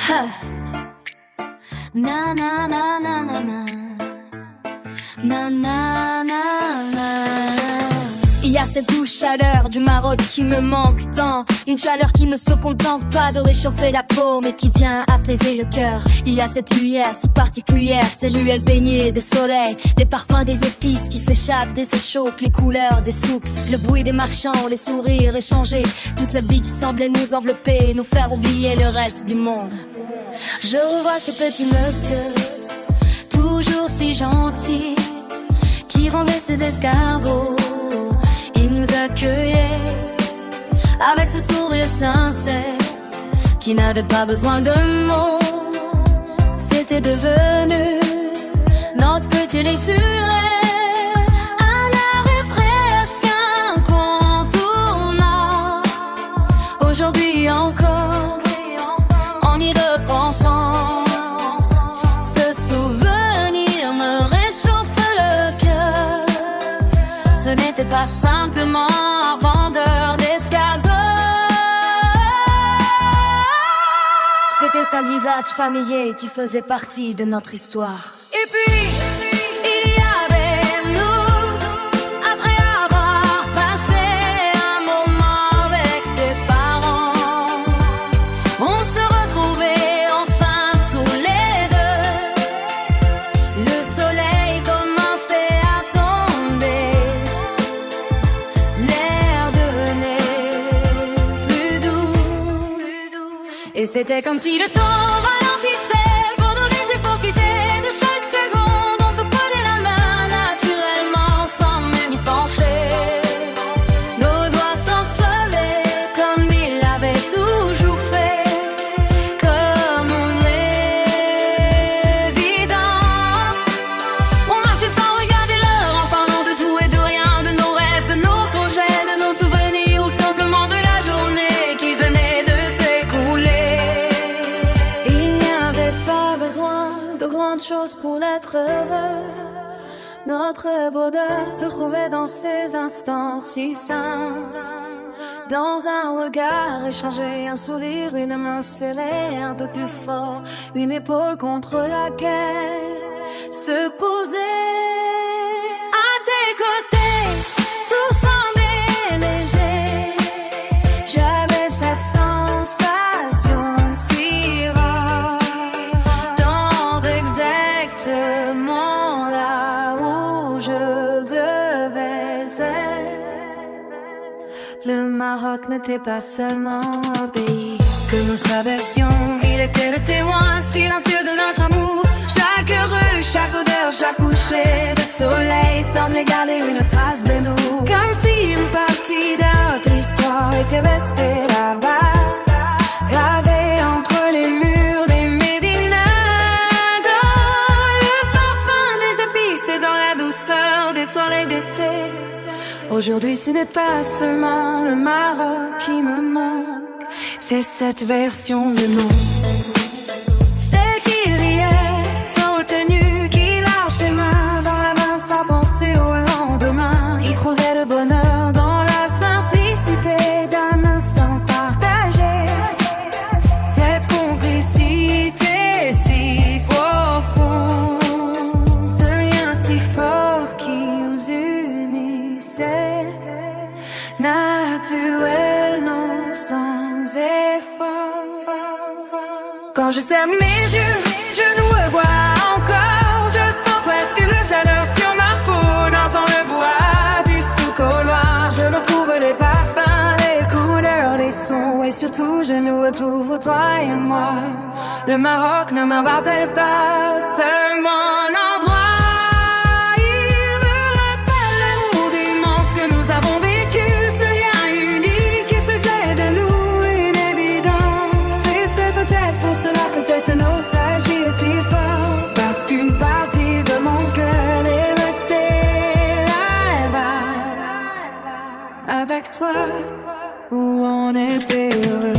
Ha. Na na na na na na. Na na na na. Il y a cette douce chaleur du Maroc qui me manque tant. Une chaleur qui ne se contente pas de réchauffer la peau, mais qui vient apaiser le cœur. Il y a cette lumière si particulière, ces luelles baignées de soleil, des parfums, des épices qui s'échappent des échauffes, les couleurs des souks, le bruit des marchands, les sourires échangés, toute cette vie qui semblait nous envelopper, nous faire oublier le reste du monde. Je revois ce petit monsieur, toujours si gentil, qui vendait ses escargots. Il nous accueillait avec ce sourire sincère qui n'avait pas besoin de mots. C'était devenu notre petit lecture, un arrêt presque incontournable. Aujourd'hui encore, en y repensant, ce souvenir me réchauffe le cœur. Ce n'était pas simplement un vendeur d'escargots, c'était un visage familier qui faisait partie de notre histoire. Et puis, il y avait nous, après avoir passé un moment avec ses parents. On se retrouvait enfin tous les deux. Le soleil commençait à tomber, l'air devenait plus doux. Et c'était comme si le temps ralentissait pour nous laisser profiter de chaque seconde. On se prenait la main naturellement sans même y pencher. Nos doigts s'entremettaient comme il l'avait toujours fait, comme une évidence. On marchait sans regarder l'heure en parlant de tout et de rien, de nos rêves, de nos projets, de nos souvenirs ou simplement de la journée qui venait de s'écouler. De grandes choses pour être heureux. Notre bonheur se trouvait dans ces instants si simples, dans un regard échangé, un sourire, une main serrée un peu plus fort, une épaule contre laquelle se poser. À tes côtés, tout semblait léger. J'avais cette sensation si rare, exactement là où je devais être. Le Maroc n'était pas seulement un pays que nous traversions, il était le témoin silencieux de notre amour. Chaque rue, chaque odeur, chaque coucher de soleil semblait garder une trace de nous, comme si une partie de notre histoire était restée là-bas, gravée entre les murs des Médinas, dans le parfum des épices et dans la douceur des soirées d'été. Aujourd'hui, ce n'est pas seulement le Maroc qui me manque, c'est cette version de nous. Celle qui riait sans retenue, qui lâche les mains dans la main sans penser au lendemain. Il trouvait le bonheur dans la simplicité d'un instant partagé. Cette complicité si profonde, ce lien si fort qui nous unissait, naturellement sans effort. Quand je serre mes yeux, je nous revois encore. Je sens presque la chaleur sur ma peau, j'entends le bois du sous-couloir. Je retrouve les parfums, les couleurs, les sons, et surtout je nous retrouve toi et moi. Le Maroc ne me rappelle pas seulement un endroit. Il me rappelle l'amour immense que nous avons vécu, ce lien unique qui faisait de nous une évidence. Et c'est peut-être pour cela que cette nostalgie est si forte, parce qu'une partie de mon cœur est restée là-bas, avec toi, où on était heureux.